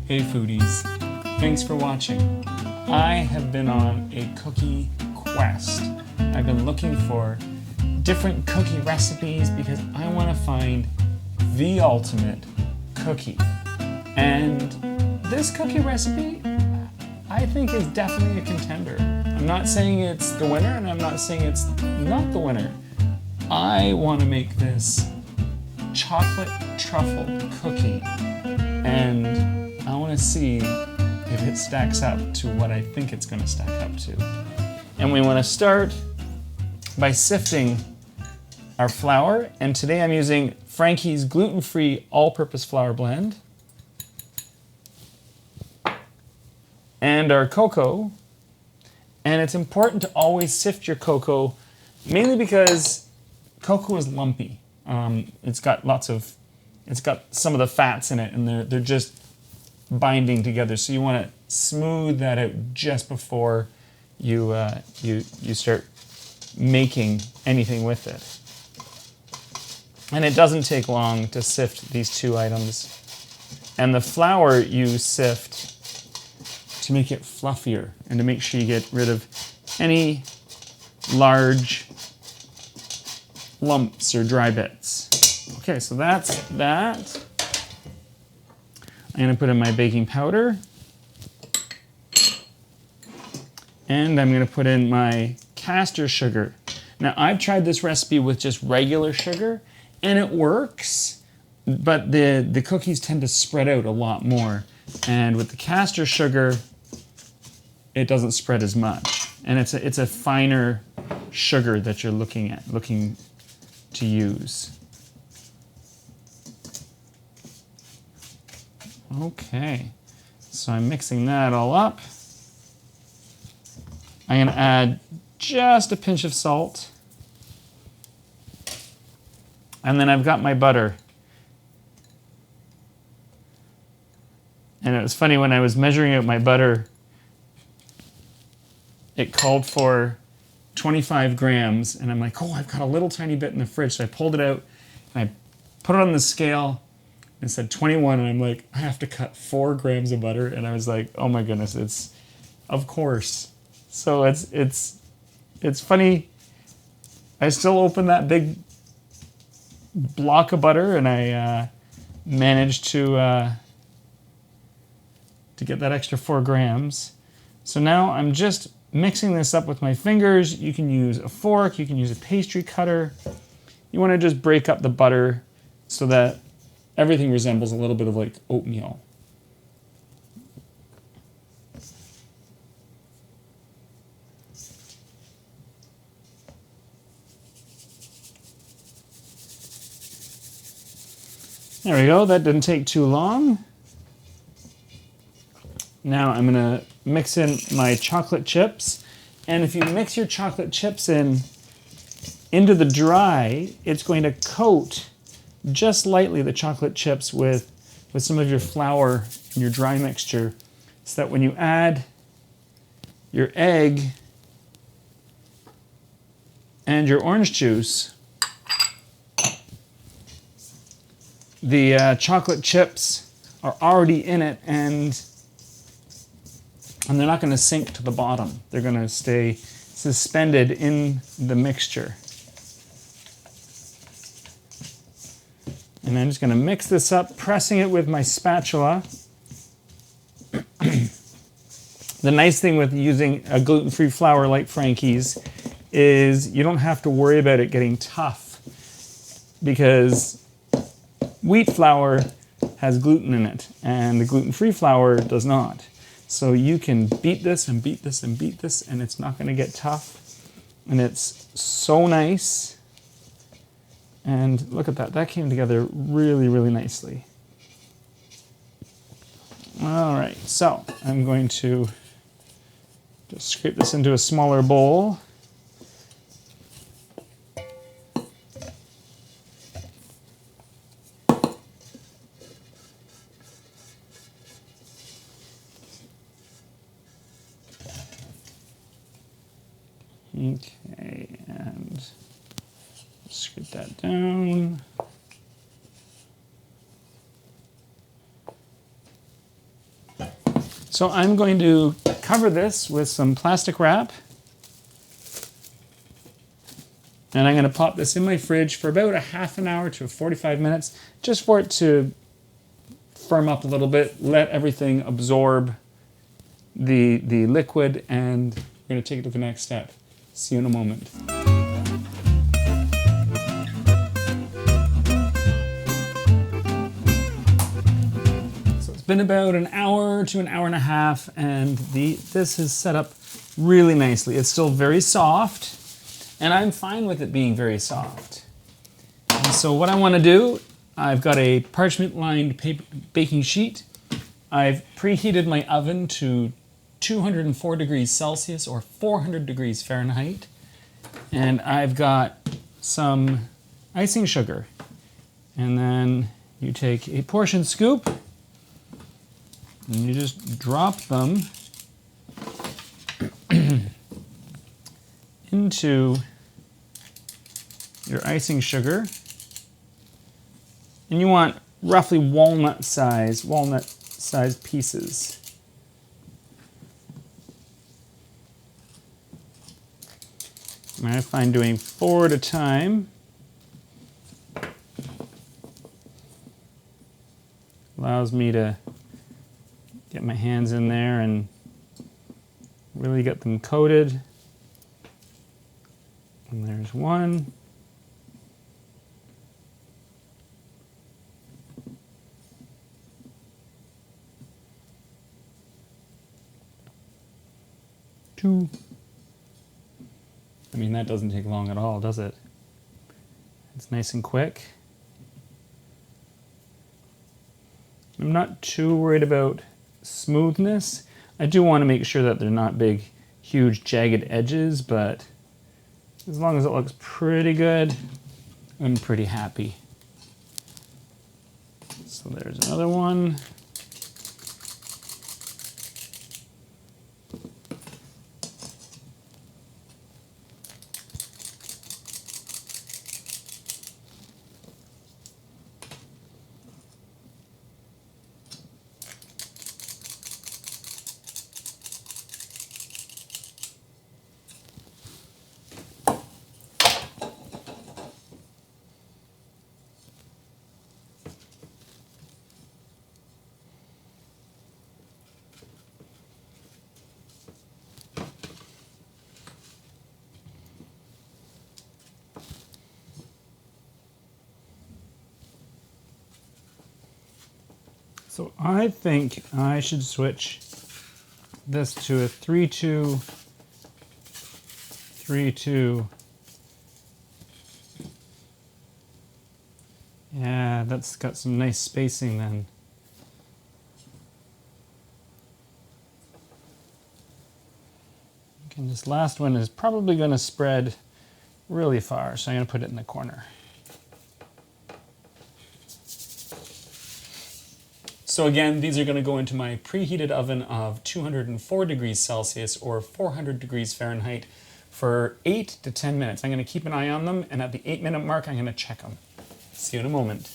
Hey foodies, thanks for watching. I have been on a cookie quest. I've been looking for different cookie recipes because I want to find the ultimate cookie. And this cookie recipe, I think, is definitely a contender. I'm not saying it's the winner and I'm not saying it's not the winner. I want to make this chocolate truffle cookie, and I want to see if it stacks up to what I think it's going to stack up to. And we want to start by sifting our flour, and today I'm using Frankie's gluten-free all-purpose flour blend, and our cocoa. And it's important to always sift your cocoa, mainly because cocoa is lumpy. It's got some of the fats in it, and they're just binding together. So you want to smooth that out just before you start making anything with it. And it doesn't take long to sift these two items. And the flour you sift to make it fluffier and to make sure you get rid of any large lumps or dry bits. Okay, so that's that. I'm gonna put in my baking powder. And I'm gonna put in my caster sugar. Now, I've tried this recipe with just regular sugar, and it works, but the cookies tend to spread out a lot more. And with the caster sugar, it doesn't spread as much. And it's a finer sugar that you're looking to use. Okay, so I'm mixing that all up. I'm gonna add just a pinch of salt. And then I've got my butter. And it was funny, when I was measuring out my butter, it called for 25 grams, and I'm like, oh, I've got a little tiny bit in the fridge. So I pulled it out, and I put it on the scale, and it said 21, and I'm like, I have to cut 4 grams of butter, and I was like, oh my goodness, it's, of course. So it's funny, I still opened that big block of butter, and I managed to get that extra 4 grams. So now I'm just mixing this up with my fingers. You can use a fork, you can use a pastry cutter. You want to just break up the butter so that everything resembles a little bit of like oatmeal. There we go, that didn't take too long. Now I'm gonna mix in my chocolate chips. And if you mix your chocolate chips into the dry, it's going to coat just lightly the chocolate chips with some of your flour and your dry mixture, so that when you add your egg and your orange juice, the chocolate chips are already in it, and they're not going to sink to the bottom. They're going to stay suspended in the mixture. And I'm just going to mix this up, pressing it with my spatula. The nice thing with using a gluten-free flour like Frankie's is you don't have to worry about it getting tough, because wheat flour has gluten in it, and the gluten-free flour does not. So you can beat this and beat this and beat this, and it's not going to get tough. And it's so nice. And look at that. That came together really, really nicely. All right, so I'm going to just scrape this into a smaller bowl. Okay, and scoop that down. So I'm going to cover this with some plastic wrap. And I'm going to pop this in my fridge for about a half an hour to 45 minutes, just for it to firm up a little bit, let everything absorb the liquid, and we're going to take it to the next step. See you in a moment. So it's been about an hour to an hour and a half, and this is set up really nicely. It's still very soft, and I'm fine with it being very soft. And so what I want to do, I've got a parchment-lined baking sheet. I've preheated my oven to 204 degrees Celsius or 400 degrees Fahrenheit. And I've got some icing sugar. And then you take a portion scoop and you just drop them into your icing sugar. And you want roughly walnut size pieces. I find doing 4 at a time allows me to get my hands in there and really get them coated. And there's one. Two. I mean, that doesn't take long at all, does it? It's nice and quick. I'm not too worried about smoothness. I do want to make sure that they're not big, huge, jagged edges, but as long as it looks pretty good, I'm pretty happy. So there's another one. So I think I should switch this to a 3-2, 3-2. Yeah, that's got some nice spacing then. And this last one is probably going to spread really far, so I'm going to put it in the corner. So again, these are going to go into my preheated oven of 204 degrees Celsius or 400 degrees Fahrenheit for 8 to 10 minutes. I'm going to keep an eye on them, and at the 8-minute mark, I'm going to check them. See you in a moment.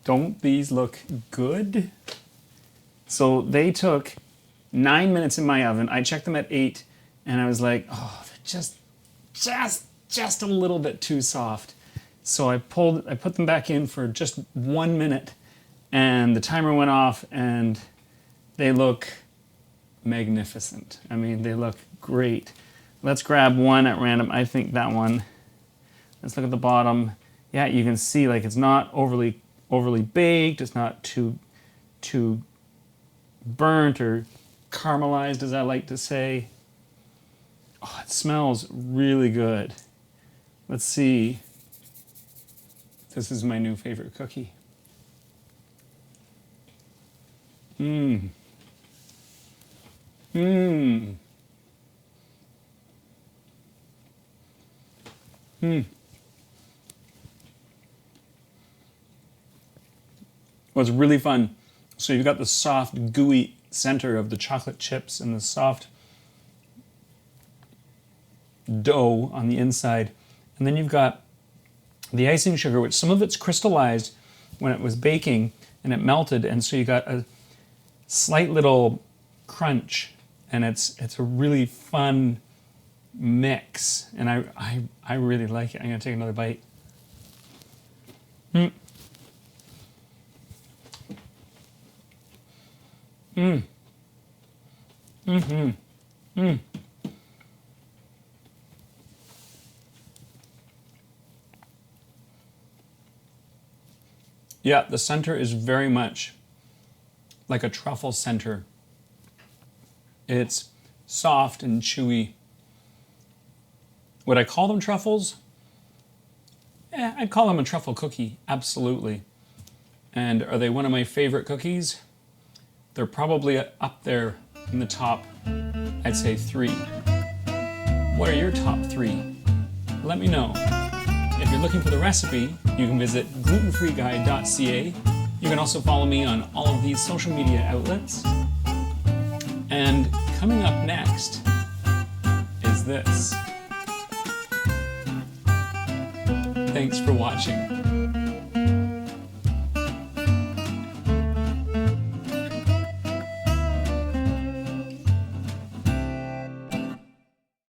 Don't these look good? So they took 9 minutes in my oven. I checked them at 8. And I was like, oh, they're just a little bit too soft. So I put them back in for just 1 minute, and the timer went off, and they look magnificent. I mean, they look great. Let's grab one at random. I think that one. Let's look at the bottom. Yeah, you can see like it's not overly baked. It's not too burnt or caramelized, as I like to say. Oh, it smells really good. Let's see. This is my new favorite cookie. Mmm. Mmm. Mmm. What's really fun, so you've got the soft, gooey center of the chocolate chips and the soft dough on the inside, And then you've got the icing sugar, which some of it's crystallized when it was baking and it melted, and so you got a slight little crunch, and it's a really fun mix, and I really like it. I'm gonna take another bite. Mm. Mm. Mm-hmm. Mm. Yeah, the center is very much like a truffle center. It's soft and chewy. Would I call them truffles? I'd call them a truffle cookie, absolutely. And are they one of my favorite cookies? They're probably up there in the top, I'd say 3. What are your top 3? Let me know. If you're looking for the recipe, you can visit glutenfreeguide.ca. You can also follow me on all of these social media outlets. And coming up next is this. Thanks for watching.